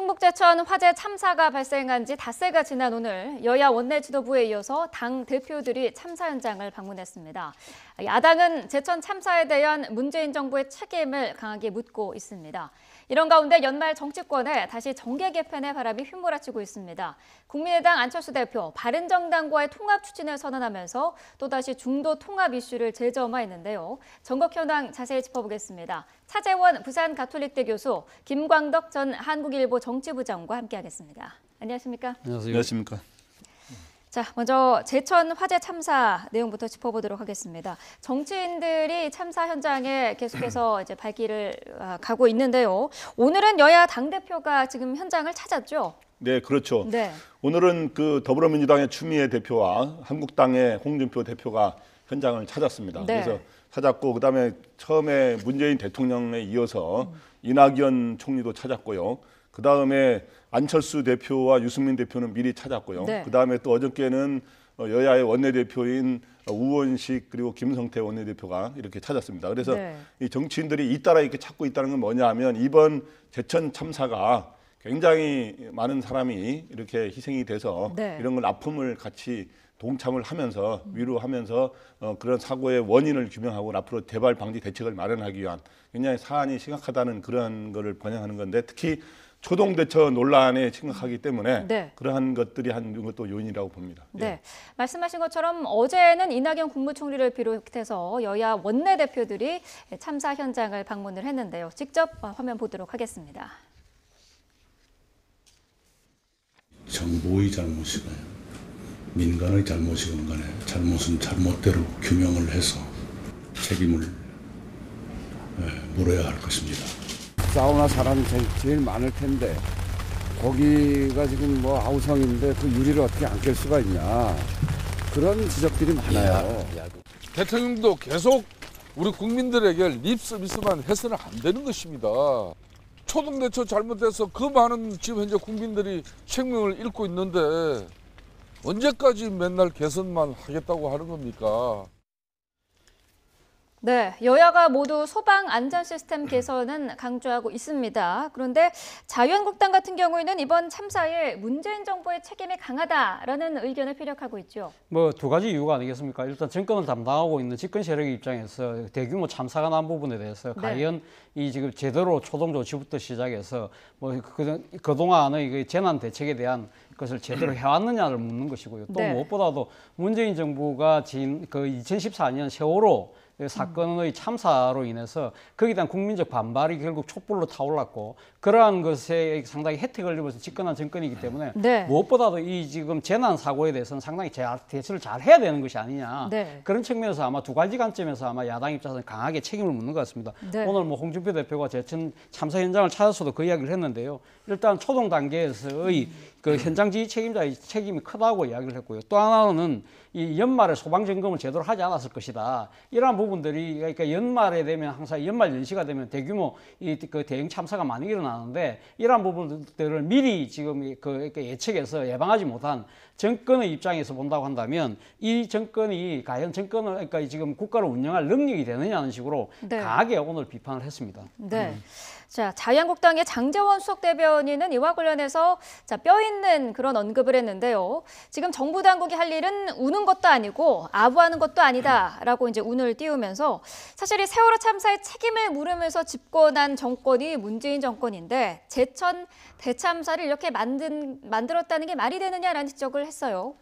충북제천 화재 참사가 발생한 지 닷새가 지난 오늘 여야 원내 지도부에 이어서 당 대표들이 참사 현장을 방문했습니다. 야당은 제천 참사에 대한 문재인 정부의 책임을 강하게 묻고 있습니다. 이런 가운데 연말 정치권에 다시 정계 개편의 바람이 휘몰아치고 있습니다. 국민의당 안철수 대표, 바른정당과의 통합 추진을 선언하면서 또다시 중도 통합 이슈를 재점화했는데요. 전국 현황 자세히 짚어보겠습니다. 차재원 부산가톨릭대 교수, 김광덕 전 한국일보 정치부장과 함께하겠습니다. 안녕하십니까? 안녕하십니까? 자, 먼저 제천 화재 참사 내용부터 짚어보도록 하겠습니다. 정치인들이 참사 현장에 계속해서 이제 발길을 가고 있는데요. 오늘은 여야 당대표가 지금 현장을 찾았죠? 네, 그렇죠. 네. 오늘은 그 더불어민주당의 추미애 대표와 한국당의 홍준표 대표가 현장을 찾았습니다. 네. 그래서 찾았고 그다음에 처음에 문재인 대통령에 이어서 이낙연 총리도 찾았고요. 그다음에 안철수 대표와 유승민 대표는 미리 찾았고요. 네. 그다음에 또 어저께는 여야의 원내대표인 우원식 그리고 김성태 원내대표가 이렇게 찾았습니다. 그래서 네. 이 정치인들이 잇따라 이렇게 찾고 있다는 건 뭐냐 하면 이번 제천 참사가 굉장히 많은 사람이 이렇게 희생이 돼서 네. 이런 걸 아픔을 같이 동참을 하면서 위로하면서 그런 사고의 원인을 규명하고 앞으로 재발 방지 대책을 마련하기 위한 굉장히 사안이 심각하다는 그런 거를 반영하는 건데 특히 초동 대처 논란에 심각하기 때문에 네. 그러한 것들이 한 것도 요인이라고 봅니다. 네, 예. 말씀하신 것처럼 어제는 이낙연 국무총리를 비롯해서 여야 원내대표들이 참사 현장을 방문을 했는데요. 직접 화면 보도록 하겠습니다. 정부의 잘못이건 민간의 잘못이건 간에 잘못은 잘못대로 규명을 해서 책임을 물어야 할 것입니다. 사우나 사람이 제일 많을 텐데 거기가 지금 뭐 아우성인데 그 유리를 어떻게 안 깰 수가 있냐 그런 지적들이 많아요. 대통령도 계속 우리 국민들에게 립 서비스만 해서는 안 되는 것입니다. 초동대처 잘못해서 그 많은 지금 현재 국민들이 생명을 잃고 있는데 언제까지 맨날 개선만 하겠다고 하는 겁니까? 네, 여야가 모두 소방 안전 시스템 개선은 강조하고 있습니다. 그런데 자유한국당 같은 경우에는 이번 참사에 문재인 정부의 책임이 강하다라는 의견을 피력하고 있죠. 뭐 두 가지 이유가 아니겠습니까? 일단 정권을 담당하고 있는 집권 세력의 입장에서 대규모 참사가 난 부분에 대해서 네. 과연 이 지금 제대로 초동 조치부터 시작해서 뭐 그동안의 그 재난 대책에 대한 것을 제대로 해왔느냐를 묻는 것이고요. 또 네. 무엇보다도 문재인 정부가 그 2014년 세월호 사건의 참사로 인해서 거기에 대한 국민적 반발이 결국 촛불로 타올랐고 그러한 것에 상당히 혜택을 입어서 집권한 정권이기 때문에 네. 무엇보다도 이 지금 재난 사고에 대해서는 상당히 대처를 잘 해야 되는 것이 아니냐 네. 그런 측면에서 아마 두 가지 관점에서 아마 야당 입장에서는 강하게 책임을 묻는 것 같습니다. 네. 오늘 뭐 홍준표 대표가 제천 참사 현장을 찾아서도 그 이야기를 했는데요. 일단 초동 단계에서의 그 현장 지휘 책임자의 책임이 크다고 이야기를 했고요. 또 하나는 이 연말에 소방 점검을 제대로 하지 않았을 것이다. 이러한 부분들이 그러니까 연말에 되면 항상 연말 연시가 되면 대규모 그 대형 참사가 많이 일어나는데 이러한 부분들을 미리 지금 이렇게 예측해서 예방하지 못한 정권의 입장에서 본다고 한다면 이 정권이 과연 정권을 그러니까 지금 국가를 운영할 능력이 되느냐는 식으로 네. 강하게 오늘 비판을 했습니다. 네. 자, 자유한국당의 장제원 수석 대변인은 이와 관련해서 뼈 있는 그런 언급을 했는데요. 지금 정부 당국이 할 일은 우는 것도 아니고 아부하는 것도 아니다라고 이제 운을 띄우면서 사실 이 세월호 참사의 책임을 물으면서 집권한 정권이 문재인 정권인데 제천 대참사를 이렇게 만들었다는 게 말이 되느냐라는 지적을 했어요.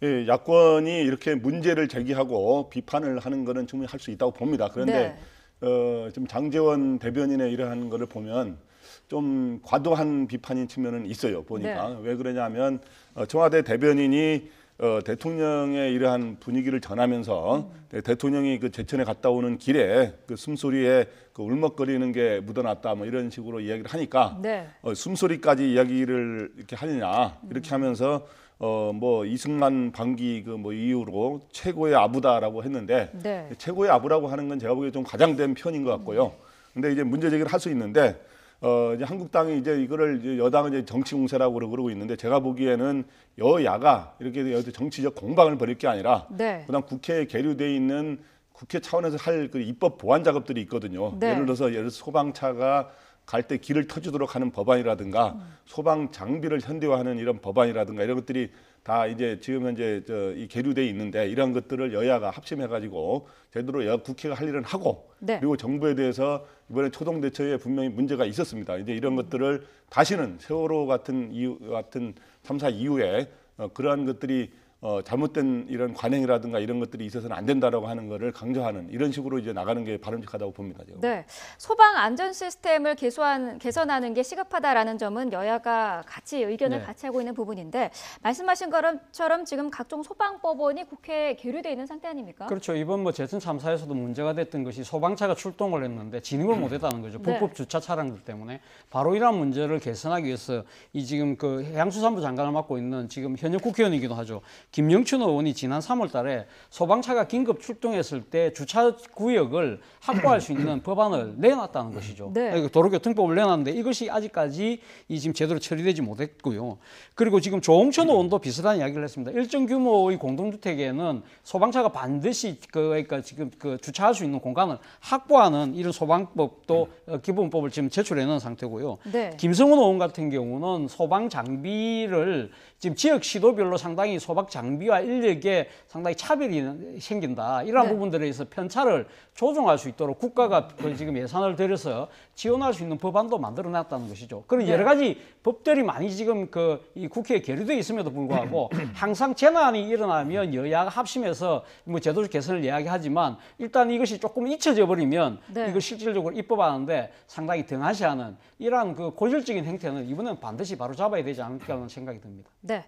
예, 야권이 이렇게 문제를 제기하고 비판을 하는 것은 충분히 할 수 있다고 봅니다. 그런데 네. 좀 장제원 대변인의 이러한 거를 보면 좀 과도한 비판인 측면은 있어요. 보니까 네. 왜 그러냐면 청와대 대변인이 대통령의 이러한 분위기를 전하면서 대통령이 그 제천에 갔다 오는 길에 그 숨소리에 그 울먹거리는 게 묻어났다 뭐 이런 식으로 이야기를 하니까 네. 숨소리까지 이야기를 이렇게 하느냐 이렇게 하면서 뭐 이승만 방기 그 뭐 이후로 최고의 아부다라고 했는데 네. 최고의 아부라고 하는 건 제가 보기에 좀 과장된 표현인 것 같고요. 근데 이제 문제 제기를 할 수 있는데 이제 한국당이 이제 이거를 이제 여당은 이제 정치 공세라고 그러고 있는데 제가 보기에는 여야가 이렇게 정치적 공방을 벌일 게 아니라 네. 그다음 국회에 계류돼 있는 국회 차원에서 할 그 입법 보완 작업들이 있거든요. 네. 예를 들어서 소방차가 갈 때 길을 터주도록 하는 법안이라든가 소방 장비를 현대화하는 이런 법안이라든가 이런 것들이 다 이제 지금 현재 이 계류돼 있는데 이런 것들을 여야가 합심해가지고 제대로 국회가 할 일은 하고 네. 그리고 정부에 대해서 이번에 초동 대처에 분명히 문제가 있었습니다. 이제 이런 것들을 다시는 세월호 같은 참사 이후에 그러한 것들이 잘못된 이런 관행이라든가 이런 것들이 있어서는 안 된다라고 하는 것을 강조하는 이런 식으로 이제 나가는 게 바람직하다고 봅니다. 제가. 네, 소방 안전 시스템을 개선하는 게 시급하다라는 점은 여야가 같이 의견을 네. 같이 하고 있는 부분인데 말씀하신 것처럼 지금 각종 소방법원이 국회에 계류돼 있는 상태 아닙니까? 그렇죠. 이번 뭐 제천 참사에서도 문제가 됐던 것이 소방차가 출동을 했는데 진입을 못했다는 거죠. 불법 주차 차량들 때문에 바로 이러한 문제를 개선하기 위해서 이 지금 그 해양수산부 장관을 맡고 있는 지금 현역 국회의원이기도 하죠. 김영춘 의원이 지난 3월달에 소방차가 긴급 출동했을 때 주차 구역을 확보할 수 있는 법안을 내놨다는 것이죠. 네. 도로교통법을 내놨는데 이것이 아직까지 지금 제대로 처리되지 못했고요. 그리고 지금 조홍천 의원도 비슷한 이야기를 했습니다. 일정 규모의 공동주택에는 소방차가 반드시 그러니까 지금 그 주차할 수 있는 공간을 확보하는 이런 소방법도 기본법을 지금 제출해놓은 상태고요. 네. 김성훈 의원 같은 경우는 소방 장비를 지금 지역 시도별로 상당히 소방 장비와 인력에 상당히 차별이 생긴다. 이러한 네. 부분들에 대해서 편차를 조정할 수 있도록 국가가 지금 예산을 들여서 지원할 수 있는 법안도 만들어놨다는 것이죠. 그런 네. 여러 가지 법들이 많이 지금 이 국회에 계류되어 있음에도 불구하고 항상 재난이 일어나면 여야가 합심해서 뭐 제도적 개선을 이야기하지만 일단 이것이 조금 잊혀져 버리면 네. 이걸 실질적으로 입법하는데 상당히 등하시하는 이러한 그 고질적인 행태는 이번엔 반드시 바로 잡아야 되지 않을까 하는 생각이 듭니다. 네.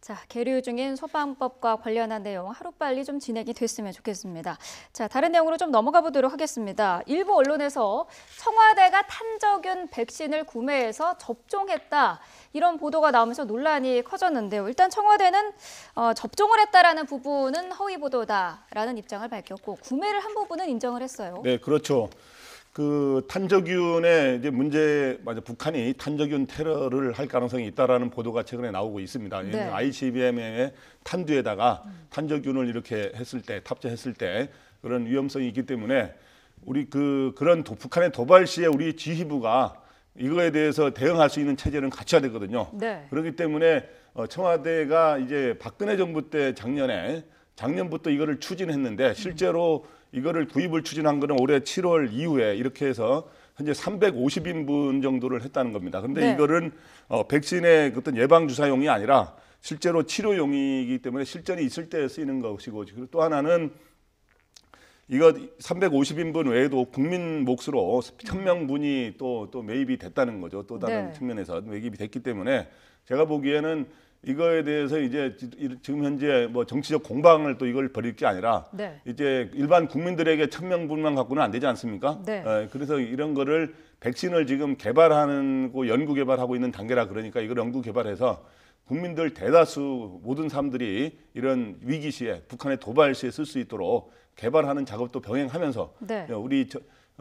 자, 계류 중인 소방법과 관련한 내용 하루빨리 좀 진행이 됐으면 좋겠습니다. 자, 다른 내용으로 좀 넘어가 보도록 하겠습니다. 일부 언론에서 청와대가 탄저균 백신을 구매해서 접종했다. 이런 보도가 나오면서 논란이 커졌는데요. 일단 청와대는 접종을 했다라는 부분은 허위 보도다라는 입장을 밝혔고 구매를 한 부분은 인정을 했어요. 네, 그렇죠. 그 탄저균의 이제 문제 맞아 북한이 탄저균 테러를 할 가능성이 있다라는 보도가 최근에 나오고 있습니다. 네. ICBM의 탄두에다가 탄저균을 이렇게 했을 때 탑재했을 때 그런 위험성이 있기 때문에 우리 그런 북한의 도발 시에 우리 지휘부가 이거에 대해서 대응할 수 있는 체제는 갖춰야 되거든요. 네. 그렇기 때문에 청와대가 이제 박근혜 정부 때 작년부터 이거를 추진했는데 실제로 이거를 구입을 추진한 거는 올해 7월 이후에 이렇게 해서 현재 350인분 정도를 했다는 겁니다. 그런데 네. 이거는 백신의 어떤 예방 주사용이 아니라 실제로 치료용이기 때문에 실전이 있을 때 쓰이는 것이고 그리고 또 하나는 이거 350인분 외에도 국민 몫으로 1000명분이 또 매입이 됐다는 거죠. 또 다른 네. 측면에서 매입이 됐기 때문에 제가 보기에는 이거에 대해서 이제 지금 현재 뭐 정치적 공방을 또 이걸 벌일 게 아니라 네. 이제 일반 국민들에게 1000명분만 갖고는 안 되지 않습니까? 네. 그래서 이런 거를 백신을 지금 개발하고 연구 개발하고 있는 단계라 그러니까 이걸 연구 개발해서 국민들 대다수 모든 사람들이 이런 위기 시에 북한의 도발 시에 쓸 수 있도록 개발하는 작업도 병행하면서 네. 우리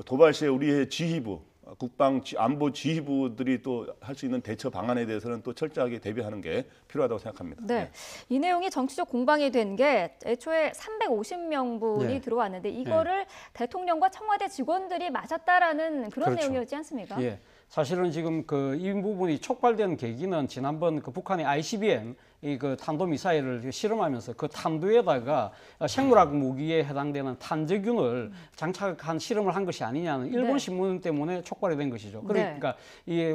도발 시에 우리의 지휘부 국방 안보 지휘부들이 또 할 수 있는 대처 방안에 대해서는 또 철저하게 대비하는 게 필요하다고 생각합니다. 네. 이 내용이 정치적 공방이 된 게 애초에 350명분이 네. 들어왔는데 이거를 대통령과 청와대 직원들이 맞았다라는 그런 그렇죠. 내용이었지 않습니까? 예. 사실은 지금 이 부분이 촉발된 계기는 지난번 그 북한의 ICBM 그 탄도미사일을 실험하면서 그 탄두에다가 생물학 무기에 해당되는 탄저균을 장착한 실험을 한 것이 아니냐는 일본 네. 신문 때문에 촉발이 된 것이죠. 네. 그러니까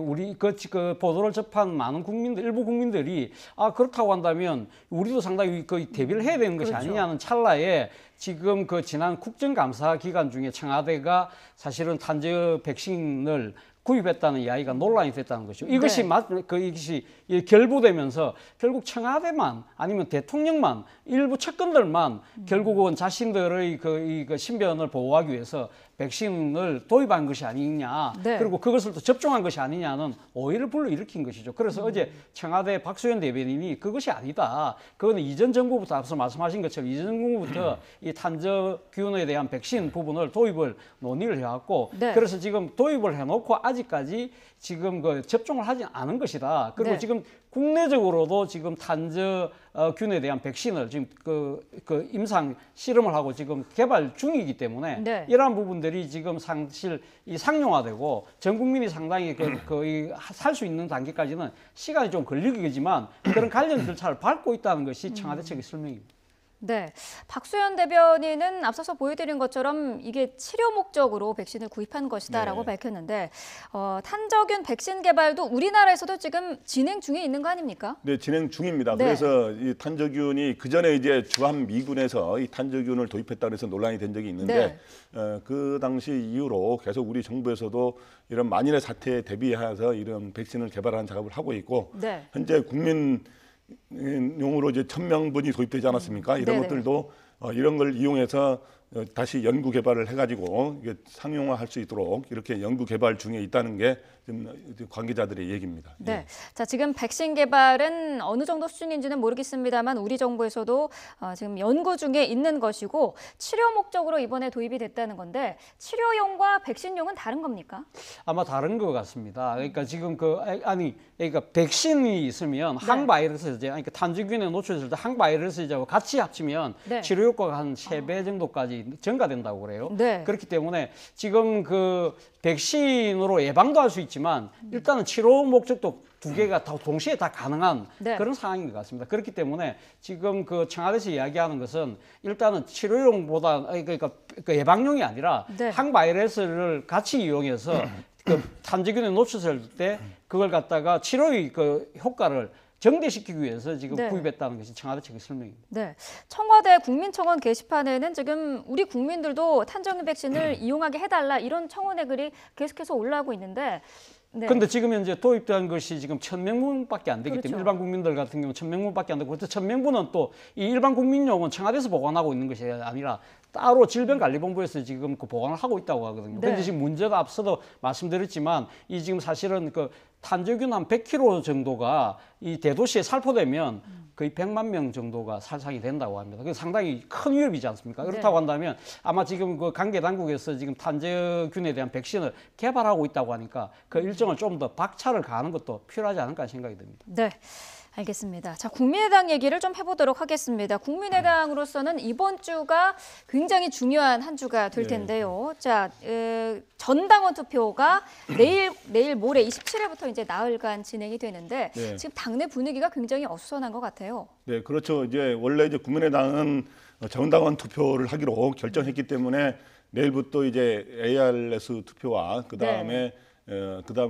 우리 그 보도를 접한 많은 일부 국민들이 그렇다고 한다면 우리도 상당히 그 대비를 해야 되는 것이 그렇죠. 아니냐는 찰나에 지금 그 지난 국정감사 기간 중에 청와대가 사실은 탄저 백신을 구입했다는 이야기가 논란이 됐다는 것이죠. 이것이 네. 이것이 결부되면서 결국 청와대만 아니면 대통령만 일부 측근들만 결국은 자신들의 그 신변을 보호하기 위해서 백신을 도입한 것이 아니냐. 네. 그리고 그것을 또 접종한 것이 아니냐는 오해를 불러일으킨 것이죠. 그래서 어제 청와대 박수현 대변인이 그것이 아니다. 그거는 이전 정부부터 앞서 말씀하신 것처럼 이전 정부부터 이 탄저균에 대한 백신 부분을 도입을 논의를 해왔고 네. 그래서 지금 도입을 해놓고 아직까지 지금 그 접종을 하지 않은 것이다. 그리고 네. 지금 국내적으로도 지금 탄저균에 대한 백신을 지금 그 임상 실험을 하고 지금 개발 중이기 때문에 네. 이러한 부분들이 지금 사실 이 상용화되고 전 국민이 상당히 거의 살 수 있는 단계까지는 시간이 좀 걸리겠지만 그런 관련 절차를 밟고 있다는 것이 청와대 측의 설명입니다. 네, 박수현 대변인은 앞서서 보여드린 것처럼 이게 치료 목적으로 백신을 구입한 것이다라고 네. 밝혔는데 탄저균 백신 개발도 우리나라에서도 지금 진행 중에 있는 거 아닙니까? 네, 진행 중입니다. 네. 그래서 이 탄저균이 그 전에 이제 주한 미군에서 이 탄저균을 도입했다고 해서 논란이 된 적이 있는데 그 당시 이후로 계속 우리 정부에서도 이런 만일의 사태에 대비해서 이런 백신을 개발하는 작업을 하고 있고 네. 현재 국민용으로 이제 1,000명분이 도입되지 않았습니까? 이런 네네. 것들도 이런 걸 이용해서 다시 연구 개발을 해가지고 이게 상용화할 수 있도록 이렇게 연구 개발 중에 있다는 게 지금 관계자들의 얘기입니다. 네. 예. 자, 지금 백신 개발은 어느 정도 수준인지는 모르겠습니다만 우리 정부에서도 지금 연구 중에 있는 것이고 치료 목적으로 이번에 도입이 됐다는 건데 치료용과 백신용은 다른 겁니까? 아마 다른 것 같습니다. 그러니까 지금 그러니까 백신이 있으면 네. 항바이러스제, 그러니까 탄저균에 노출됐을 때 항바이러스제하고 같이 합치면 네. 치료 효과가 한 3배 정도까지 증가된다고 그래요. 네. 그렇기 때문에 지금 그 백신으로 예방도 할 수 있지만 일단은 치료 목적도 두 개가 다 동시에 다 가능한 네. 그런 상황인 것 같습니다. 그렇기 때문에 지금 그 청와대에서 이야기하는 것은 일단은 치료용보다 그러니까 그 예방용이 아니라 네. 항바이러스를 같이 이용해서 그 탄저균에 노출될 때 그걸 갖다가 치료의 그 효과를 정대시키기 위해서 지금 네. 구입했다는 것이 청와대 측의 설명입니다. 네, 청와대 국민청원 게시판에는 지금 우리 국민들도 탄저균 백신을 이용하게 해달라 이런 청원의 글이 계속해서 올라오고 있는데 네. 근데 지금 현재 도입된 것이 지금 1,000명분밖에 안 되기 그렇죠. 때문에 일반 국민들 같은 경우 1,000명분밖에 안 되고 그래서 1,000명분은 또 이 일반 국민용은 청와대에서 보관하고 있는 것이 아니라 따로 질병관리본부에서 지금 그 보관을 하고 있다고 하거든요. 네. 그런데 지금 문제가 앞서도 말씀드렸지만 이 지금 사실은 그 탄저균 한 100kg 정도가 이 대도시에 살포되면 거의 100만 명 정도가 살상이 된다고 합니다. 그게 상당히 큰 위협이지 않습니까? 그렇다고 한다면 아마 지금 그 관계 당국에서 지금 탄저균에 대한 백신을 개발하고 있다고 하니까 그 일정을 좀 더 박차를 가하는 것도 필요하지 않을까 생각이 듭니다. 네. 알겠습니다. 자, 국민의당 얘기를 좀 해보도록 하겠습니다. 국민의당으로서는 이번 주가 굉장히 중요한 한 주가 될 텐데요. 자, 전당원 투표가 내일 모레 27일부터 이제 나흘간 진행이 되는데 네. 지금 당내 분위기가 굉장히 어수선한 것 같아요. 네, 그렇죠. 이제 원래 이제 국민의당은 전당원 투표를 하기로 결정했기 때문에 내일부터 이제 ARS 투표와 그다음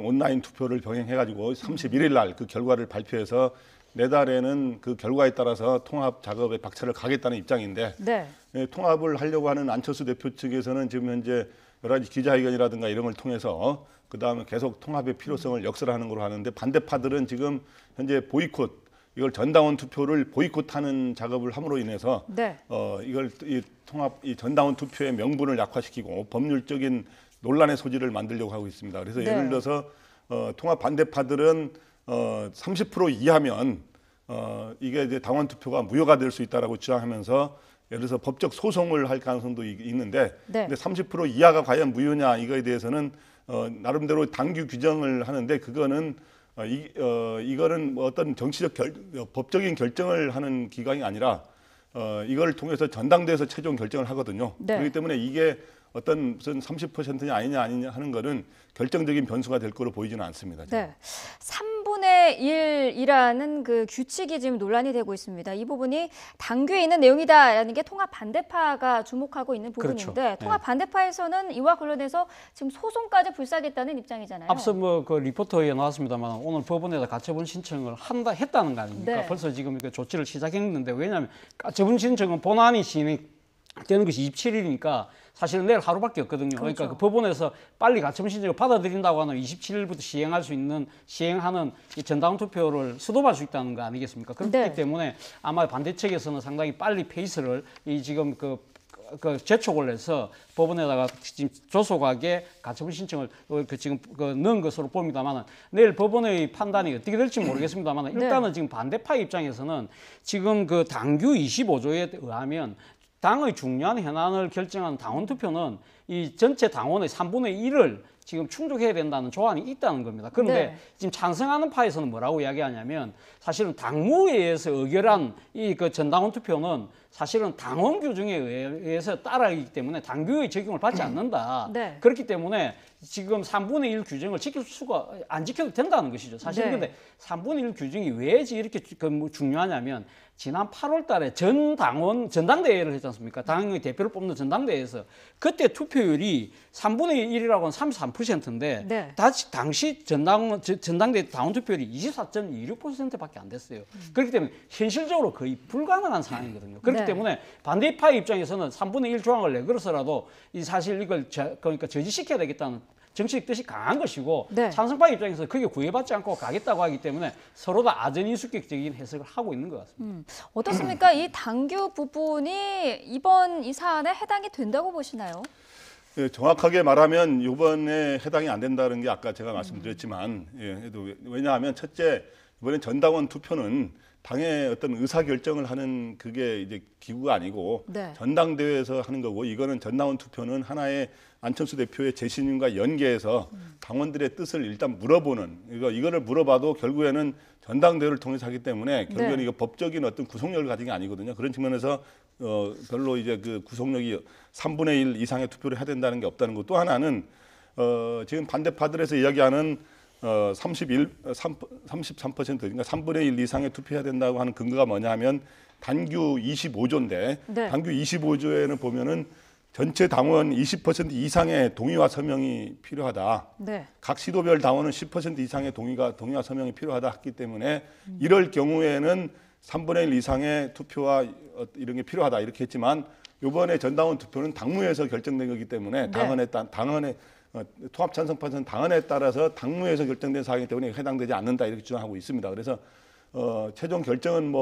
온라인 투표를 병행해가지고 31일 날 그 결과를 발표해서 내달에는 그 결과에 따라서 통합 작업에 박차를 가겠다는 입장인데 네. 통합을 하려고 하는 안철수 대표 측에서는 지금 현재 여러 가지 기자회견이라든가 이런 걸 통해서 그다음에 계속 통합의 필요성을 역설하는 걸로 하는데 반대파들은 지금 현재 보이콧 이걸 전당원 투표를 보이콧하는 작업을 함으로 인해서 네. 이걸 이 전당원 투표의 명분을 약화시키고 법률적인 논란의 소지를 만들려고 하고 있습니다. 그래서 네. 예를 들어서 통합 반대파들은 30% 이하면 이게 이제 당원 투표가 무효가 될 수 있다라고 주장하면서 예를 들어서 법적 소송을 할 가능성도 있는데 네. 근데 30% 이하가 과연 무효냐 이거에 대해서는 나름대로 당규 규정을 하는데 그거는 이거는 뭐 어떤 정치적 법적인 결정을 하는 기관이 아니라 이걸 통해서 전당대회에서 최종 결정을 하거든요. 네. 그렇기 때문에 이게 어떤 무슨 30%냐 아니냐 하는 거는 결정적인 변수가 될 거로 보이지는 않습니다. 지금. 네. 3분의 1이라는 그 규칙이 지금 논란이 되고 있습니다. 이 부분이 당규에 있는 내용이다라는 게 통합 반대파가 주목하고 있는 부분인데 그렇죠. 통합 반대파에서는 이와 관련해서 지금 소송까지 불사하겠다는 입장이잖아요. 앞서 뭐 그 리포터에 나왔습니다만 오늘 법원에다 가처분 신청을 했다는 거 아닙니까? 네. 벌써 지금 그 조치를 시작했는데 왜냐하면 가처분 신청은 본안이 진행되는 것이 27일이니까 사실은 내일 하루밖에 없거든요. 그렇죠. 그러니까 그 법원에서 빨리 가처분 신청을 받아들인다고 하는 27일부터 시행하는 이 전당 투표를 수도할 수 있다는 거 아니겠습니까? 그렇기 네. 때문에 아마 반대 측에서는 상당히 빨리 페이스를 이 지금 그 재촉을 해서 법원에다가 지금 조속하게 가처분 신청을 지금 넣은 것으로 봅니다만 내일 법원의 판단이 어떻게 될지 모르겠습니다만 일단은 지금 반대파 입장에서는 지금 그 당규 25조에 의하면 당의 중요한 현안을 결정한 당원 투표는 이 전체 당원의 3분의 1을 지금 충족해야 된다는 조항이 있다는 겁니다. 그런데 네. 지금 찬성하는 파에서는 뭐라고 이야기하냐면 사실은 당무회에서 의결한 이 그 전당원 투표는 사실은 당원 규정에 의해서 따라가기 때문에 당규의 적용을 받지 않는다. 네. 그렇기 때문에 지금 3분의 1 규정을 지킬 수가 안 지켜도 된다는 것이죠. 사실 네. 근데 3분의 1 규정이 왜 이렇게 뭐 중요하냐면 지난 8월 달에 전 당원 전당대회를 했지 않습니까? 당의 대표를 뽑는 전당대회에서 그때 투표율이 3분의 1이라고 하면 33%인데 네. 당시 전당대회 당원 투표율이 24.26%밖에 안 됐어요. 그렇기 때문에 현실적으로 거의 불가능한 상황이거든요. 그렇기 네. 때문에 반대파의 입장에서는 3분의 1 조항을 내걸어서라도 이 사실 이걸 그러니까 저지시켜야 되겠다는 정치적 뜻이 강한 것이고 네. 찬성파 입장에서 그게 구애받지 않고 가겠다고 하기 때문에 서로 다 아전인수격적인 해석을 하고 있는 것 같습니다. 어떻습니까? 이 당규 부분이 이번 이 사안에 해당이 된다고 보시나요? 예, 정확하게 말하면 이번에 해당이 안 된다는 게 아까 제가 말씀드렸지만, 왜냐하면 첫째, 이번에 전당원 투표는 당의 어떤 의사 결정을 하는 그게 이제 기구가 아니고 네. 전당대회에서 하는 거고, 이거는 전당원 투표는 하나의 안철수 대표의 재신임과 연계해서 당원들의 뜻을 일단 물어보는, 이거를 물어봐도 결국에는 전당대회를 통해서 하기 때문에 결국에는 네. 이거 법적인 어떤 구속력을 가진 게 아니거든요. 그런 측면에서 별로 이제 그 구속력이 3분의 1 이상의 투표를 해야 된다는 게 없다는 것. 또 하나는 지금 반대파들에서 이야기하는 33% 그러니까 3분의 1 이상의 투표해야 된다고 하는 근거가 뭐냐 하면 단규 25조인데 네. 단규 25조에는 보면은 전체 당원 20% 이상의 동의와 서명이 필요하다. 네. 각 시도별 당원은 10% 이상의 동의와 서명이 필요하다 했기 때문에 이럴 경우에는 3분의 1 이상의 투표와 이런 게 필요하다 이렇게 했지만 이번에 전당원 투표는 당무에서 결정된 거기 때문에 네. 당헌의 통합 찬성파는 당헌에 따라서 당무에서 결정된 사항이기 때문에 해당되지 않는다 이렇게 주장하고 있습니다. 그래서 최종 결정은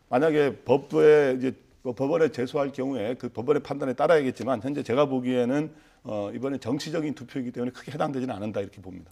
만약에 법부에 이제 법원에 제소할 경우에 그 법원의 판단에 따라야겠지만 현재 제가 보기에는 이번에 정치적인 투표이기 때문에 크게 해당되지는 않는다 이렇게 봅니다.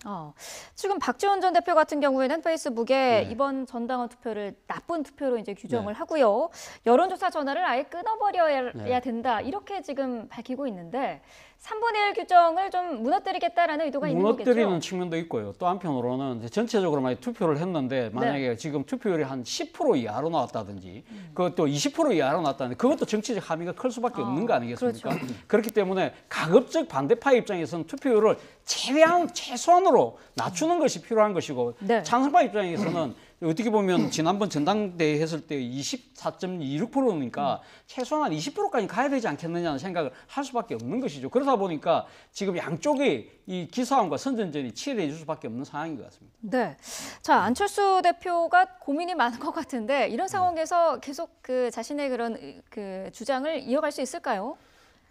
지금 박지원 전 대표 같은 경우에는 페이스북에 이번 전당원 투표를 나쁜 투표로 이제 규정을 하고요. 여론조사 전화를 아예 끊어버려야 된다 이렇게 지금 밝히고 있는데 3분의 1 규정을 좀 무너뜨리겠다라는 의도가 있는 거겠죠? 무너뜨리는 측면도 있고요. 또 한편으로는 전체적으로 만약 투표를 했는데 만약에 지금 투표율이 한 10% 이하로 나왔다든지 그것도 20% 이하로 나왔다든지 그것도 정치적 함의가 클 수밖에 없는 거 아니겠습니까? 그렇죠. 그렇기 때문에 가급적 반대파 입장에서는 투표율을 최소한으로 낮추는 것이 필요한 것이고 네. 찬성파 입장에서는 어떻게 보면 지난번 전당대회 했을 때 24.26%니까 최소한 20%까지 가야 되지 않겠느냐는 생각을 할 수밖에 없는 것이죠. 그러다 보니까 지금 양쪽의 이 기싸움과 선전전이 치열해질 수밖에 없는 상황인 것 같습니다. 네. 자, 안철수 대표가 고민이 많은 것 같은데 이런 상황에서 계속 그 자신의 그런 그 주장을 이어갈 수 있을까요?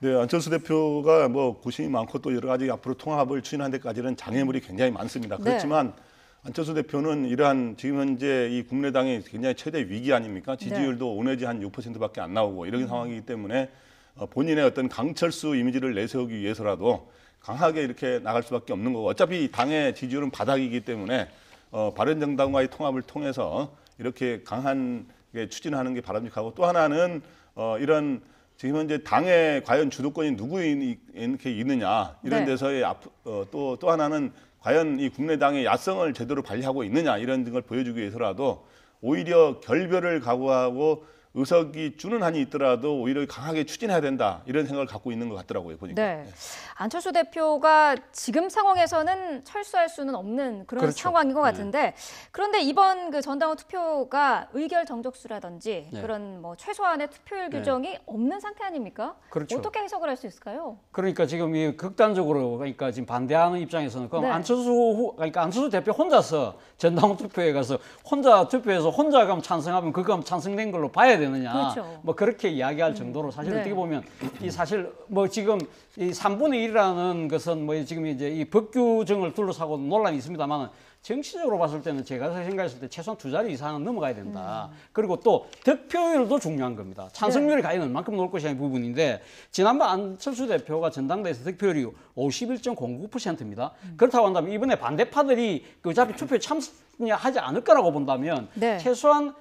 네, 안철수 대표가 고심이 많고 또 여러 가지 앞으로 통합을 추진하는 데까지는 장애물이 굉장히 많습니다. 그렇지만 안철수 대표는 이러한 지금 현재 이 국민의당이 굉장히 최대 위기 아닙니까? 지지율도 오내지 한 6%밖에 안 나오고 이런 상황이기 때문에 본인의 어떤 강철수 이미지를 내세우기 위해서라도 강하게 이렇게 나갈 수밖에 없는 거고 어차피 당의 지지율은 바닥이기 때문에 바른정당과의 통합을 통해서 이렇게 강하게 추진하는 게 바람직하고 또 하나는 이런 지금 현재 당의 과연 주도권이 누구에 이렇게 있느냐 이런 데서의 또 하나는 과연 이 국민의당의 야성을 제대로 발휘하고 있느냐 이런 등을 보여주기 위해서라도 오히려 결별을 각오하고 의석이 주는 한이 있더라도 오히려 강하게 추진해야 된다 이런 생각을 갖고 있는 것 같더라고요 보니까. 네. 안철수 대표가 지금 상황에서는 철수할 수는 없는 그런 그렇죠. 상황인 것 같은데 그런데 이번 그 전당원 투표가 의결 정족수라든지 그런 최소한의 투표율 규정이 없는 상태 아닙니까? 그렇죠. 어떻게 해석을 할 수 있을까요? 그러니까 지금 이 극단적으로 그러니까 지금 반대하는 입장에서는 그럼 안철수 대표 혼자서 전당원 투표에 가서 혼자 투표해서 혼자 가면 찬성하면 그거 찬성된 걸로 봐야 되느냐. 그렇죠. 그렇게 이야기할 정도로 사실 네. 어떻게 보면 이 사실 지금 이 3분의 1이라는 것은 지금 이제 이 법규정을 둘러싸고 논란이 있습니다만 정치적으로 봤을 때는 제가 생각했을 때 최소한 2자리 이상은 넘어가야 된다. 그리고 또 득표율도 중요한 겁니다. 찬성률이 과연 얼만큼 나올 것이냐는 부분인데 지난번 안철수 대표가 전당대회에서 득표율이 51.09%입니다. 그렇다고 한다면 이번에 반대파들이 어차피 투표에 참여하지 않을 거라고 본다면 최소한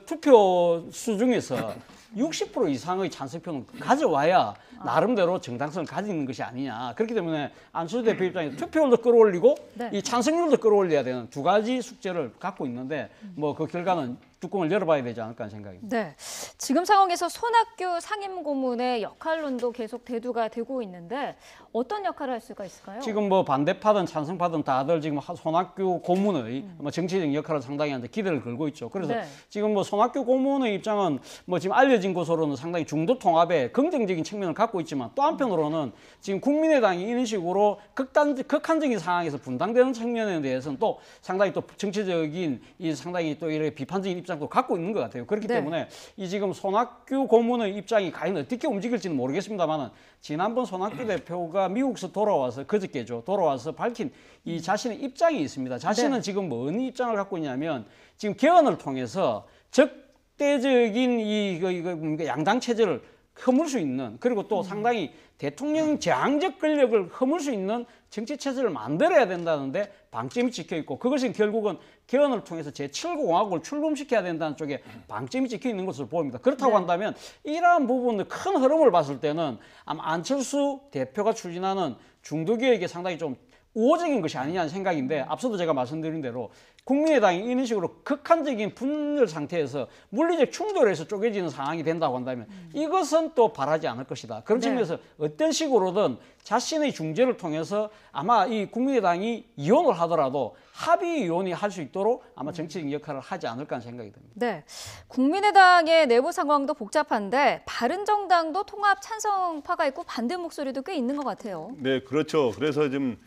투표 수 중에서 60% 이상의 찬성표는 가져와야 나름대로 정당성을 가지는 것이 아니냐. 그렇기 때문에 안철수 대표 입장에서 투표율도 끌어올리고 네. 이 찬성률도 끌어올려야 되는 두 가지 숙제를 갖고 있는데 뭐 그 결과는 뚜껑을 열어봐야 되지 않을까 하는 생각입니다. 네, 지금 상황에서 손학규 상임고문의 역할론도 계속 대두가 되고 있는데 어떤 역할을 할 수가 있을까요? 지금 뭐 반대파든 찬성파든 다들 지금 손학규 고문의 뭐 정치적 역할을 상당히 한데 기대를 걸고 있죠. 그래서 네. 지금 뭐 손학규 고문의 입장은 뭐 지금 알려진 것으로는 상당히 중도 통합에 긍정적인 측면을 갖고 있지만 또 한편으로는 지금 국민의당이 이런 식으로 극한적인 상황에서 분당되는 측면에 대해서는 또 상당히 또 정치적인 이 상당히 또 이렇게 비판적인 입장도 갖고 있는 것 같아요. 그렇기 네. 때문에 이 지금 손학규 고문의 입장이 과연 어떻게 움직일지는 모르겠습니다만은 지난번 손학규 대표가 미국에서 돌아와서 그저께죠. 돌아와서 밝힌 이 자신의 입장이 있습니다. 자신은 네. 지금 뭔 입장을 갖고 있냐면 지금 개헌을 통해서 적대적인 이거 양당 체제를 허물 수 있는 그리고 또 상당히 대통령 제왕적 권력을 허물 수 있는 정치 체제를 만들어야 된다는데 방점이 찍혀 있고 그것은 결국은 개헌을 통해서 제7공화국을 출범시켜야 된다는 쪽에 방점이 찍혀 있는 것으로 보입니다. 그렇다고 네. 한다면 이러한 부분의 큰 흐름을 봤을 때는 아마 안철수 대표가 추진하는 중도개혁이 상당히 좀 우호적인 것이 아니냐는 생각인데 앞서도 제가 말씀드린 대로 국민의당이 이런 식으로 극한적인 분열 상태에서 물리적 충돌에서 쪼개지는 상황이 된다고 한다면 이것은 또 바라지 않을 것이다. 그런 네. 측면에서 어떤 식으로든 자신의 중재를 통해서 아마 이 국민의당이 이혼을 하더라도 합의 이혼이 할 수 있도록 아마 정치적 역할을 하지 않을까 하는 생각이 듭니다. 네, 국민의당의 내부 상황도 복잡한데 바른정당도 통합 찬성파가 있고 반대 목소리도 꽤 있는 것 같아요. 네, 그렇죠. 그래서 지금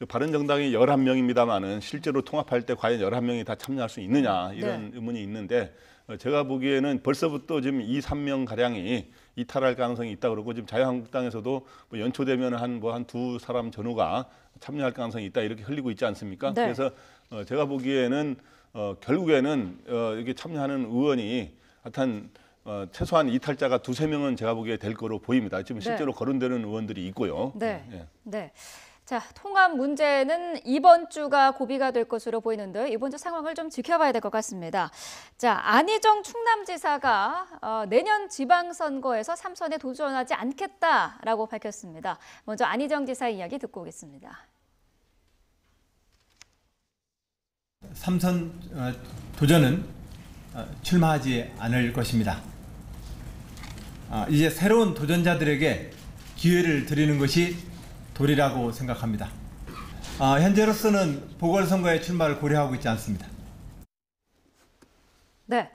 바른정당이 11명입니다만은 실제로 통합할 때 과연 11명이 다 참여할 수 있느냐 이런 네. 의문이 있는데 제가 보기에는 벌써부터 지금 2, 3명 가량이 이탈할 가능성이 있다 그러고 지금 자유한국당에서도 뭐 연초되면 한 두 사람 전후가 참여할 가능성이 있다 이렇게 흘리고 있지 않습니까? 네. 그래서 제가 보기에는 결국에는 이게 참여하는 의원이 하여튼 최소한 이탈자가 두세 명은 제가 보기에 될 거로 보입니다. 지금 실제로 네. 거론되는 의원들이 있고요. 네. 예. 네. 자, 통합 문제는 이번 주가 고비가 될 것으로 보이는데 이번 주 상황을 좀 지켜봐야 될 것 같습니다. 자, 안희정 충남지사가 내년 지방선거에서 3선에 도전하지 않겠다라고 밝혔습니다. 먼저 안희정 지사 이야기 듣고 오겠습니다. 3선 도전은 출마하지 않을 것입니다. 이제 새로운 도전자들에게 기회를 드리는 것이 도리라고 생각합니다. 현재로서는 보궐선거에 출마를 고려하고 있지 않습니다. 네.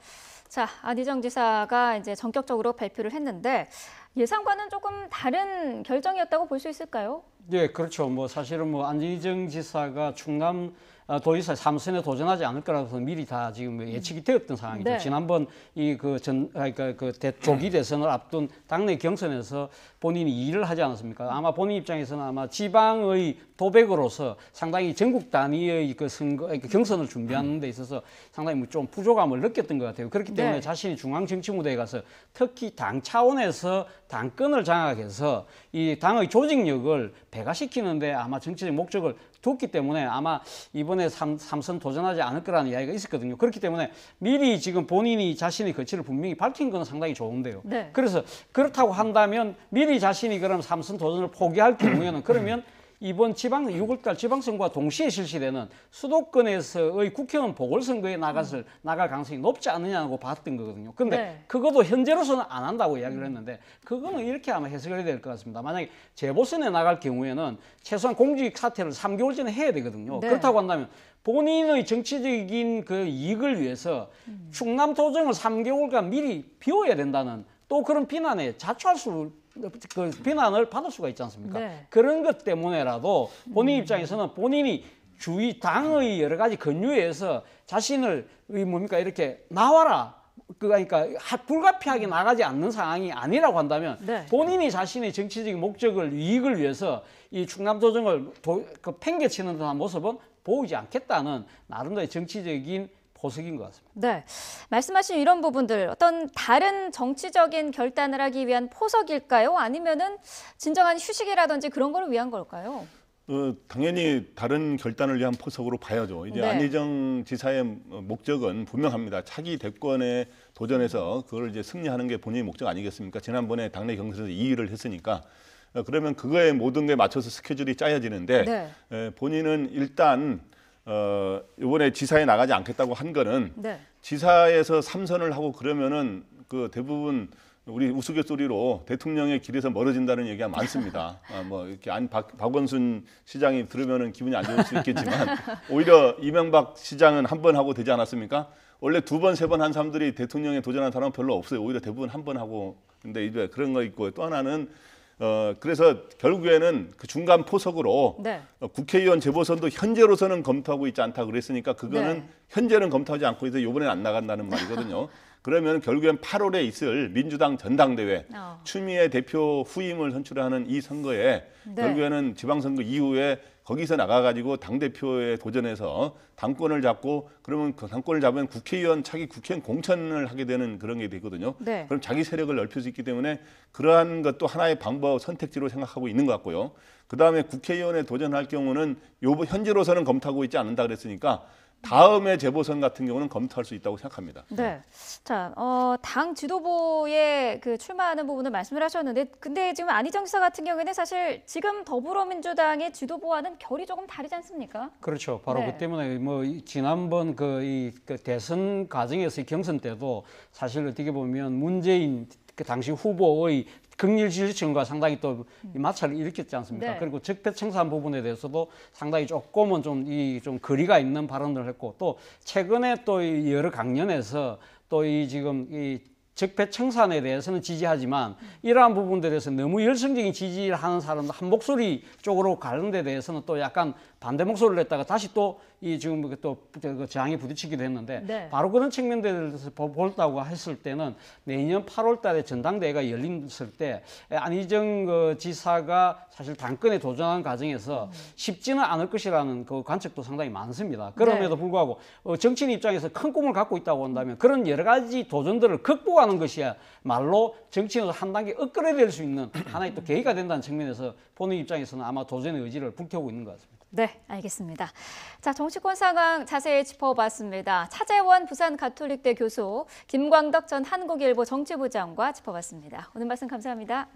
자, 안희정 지사가 이제 전격적으로 발표를 했는데 예상과는 조금 다른 결정이었다고 볼 수 있을까요? 예, 그렇죠. 뭐 사실은 뭐 안희정 지사가 충남 도지사 3선에 도전하지 않을 거라서 미리 다 지금 예측이 되었던 상황이죠. 네. 지난번 조기 대선을 앞둔 당내 경선에서 본인이 일을 하지 않았습니까? 아마 본인 입장에서는 아마 지방의 도백으로서 상당히 전국 단위의 그 선거, 경선을 준비하는 데 있어서 상당히 좀 부족함을 느꼈던 것 같아요. 그렇기 때문에 네. 자신이 중앙 정치 무대에 가서 특히 당 차원에서 당권을 장악해서 이 당의 조직력을 배가시키는데 아마 정치적 목적을 뒀기 때문에 아마 이번에 3선 도전하지 않을 거라는 이야기가 있었거든요. 그렇기 때문에 미리 지금 본인이 자신의 거취를 분명히 밝힌 건 상당히 좋은데요. 네. 그래서 그렇다고 한다면 미리 자신이 그럼 3선 도전을 포기할 경우에는 그러면 이번 6월달 지방선거와 동시에 실시되는 수도권에서의 국회의원 보궐선거에 나갈 가능성이 높지 않느냐고 봤던 거거든요. 근데 네. 그것도 현재로서는 안 한다고 이야기를 했는데 그거는 이렇게 아마 해석이 될 것 같습니다. 만약에 재보선에 나갈 경우에는 최소한 공직 사퇴를 3개월 전에 해야 되거든요. 네. 그렇다고 한다면 본인의 정치적인 그 이익을 위해서 충남 도정을 3개월간 미리 비워야 된다는 또 그런 비난에 그 비난을 받을 수가 있지 않습니까? 네. 그런 것 때문에라도 본인 입장에서는 본인이 주위 당의 여러 가지 권유에서 자신을 이렇게 나와라. 그러니까 불가피하게 나가지 않는 상황이 아니라고 한다면 네. 본인이 자신의 정치적인 목적을 이익을 위해서 이 충남 도정을 팽개치는 듯한 모습은 보이지 않겠다는 나름대로의 정치적인 포석인 것 같습니다. 네, 말씀하신 이런 부분들 어떤 다른 정치적인 결단을 하기 위한 포석일까요? 아니면은 진정한 휴식이라든지 그런 걸 위한 걸까요? 당연히 다른 결단을 위한 포석으로 봐야죠. 이제 네. 안희정 지사의 목적은 분명합니다. 차기 대권에 도전해서 그걸 이제 승리하는 게 본인의 목적 아니겠습니까? 지난번에 당내 경선에서 2위를 했으니까. 그러면 그거에 모든 게 맞춰서 스케줄이 짜여지는데 네. 본인은 일단 이번에 지사에 나가지 않겠다고 한 거는 네. 지사에서 3선을 하고 그러면은 그 대부분 우리 우스갯소리로 대통령의 길에서 멀어진다는 얘기가 많습니다. 뭐 이렇게 박원순 시장이 들으면은 기분이 안 좋을 수 있겠지만 오히려 이명박 시장은 한 번 하고 되지 않았습니까? 원래 2번, 3번 한 사람들이 대통령에 도전한 사람은 별로 없어요. 오히려 대부분 한 번 하고. 근데 이제 그런 거 있고 또 하나는 그래서 결국에는 그 중간 포석으로 네. 국회의원 재보선도 현재로서는 검토하고 있지 않다 그랬으니까 그거는 네. 현재는 검토하지 않고 있어 이번에는 안 나간다는 말이거든요. 그러면 결국엔 8월에 있을 민주당 전당대회 추미애 대표 후임을 선출하는 이 선거에 네. 결국에는 지방선거 이후에 거기서 나가가지고 당대표에 도전해서 당권을 잡고 그러면 그 당권을 잡으면 국회의원 차기 국회의원 공천을 하게 되는 그런 게 되거든요. 네. 그럼 자기 세력을 넓힐 수 있기 때문에 그러한 것도 하나의 방법 선택지로 생각하고 있는 것 같고요. 그다음에 국회의원에 도전할 경우는 현재로서는 검토하고 있지 않는다 그랬으니까 다음에 재보선 같은 경우는 검토할 수 있다고 생각합니다. 네. 자, 당 지도부에 그 출마하는 부분을 말씀을 하셨는데, 근데 지금 안희정 지사 같은 경우에는 사실 지금 더불어민주당의 지도부와는 결이 조금 다르지 않습니까? 그렇죠. 바로 네. 그 때문에 뭐 지난번 그 대선 과정에서의 경선 때도 사실 어떻게 보면 문재인 그 당시 후보의 극렬 지지층과 상당히 또 마찰을 일으켰지 않습니까? 네. 그리고 적폐청산 부분에 대해서도 상당히 조금은 좀 거리가 있는 발언을 했고 또 최근에 또 여러 강연에서 또 지금 적폐청산에 대해서는 지지하지만 이러한 부분들에서 너무 열성적인 지지를 하는 사람도 한 목소리 쪽으로 가는 데 대해서는 또 약간 반대 목소리를 냈다가 다시 또 지금 또 저항에 부딪히기도 했는데 네. 바로 그런 측면들에서 볼다고 했을 때는 내년 8월 달에 전당대회가 열렸을 때 안희정 지사가 사실 당권에 도전하는 과정에서 쉽지는 않을 것이라는 그 관측도 상당히 많습니다. 그럼에도 네. 불구하고 정치인 입장에서 큰 꿈을 갖고 있다고 한다면 그런 여러 가지 도전들을 극복하는 것이야 말로 정치인으로 한 단계 업그레이드될 수 있는 하나의 또 계기가 된다는 측면에서 본인 입장에서는 아마 도전의 의지를 불태우고 있는 것 같습니다. 네, 알겠습니다. 자, 정치권 상황 자세히 짚어봤습니다. 차재원 부산 가톨릭대 교수, 김광덕 전 한국일보 정치부장과 짚어봤습니다. 오늘 말씀 감사합니다.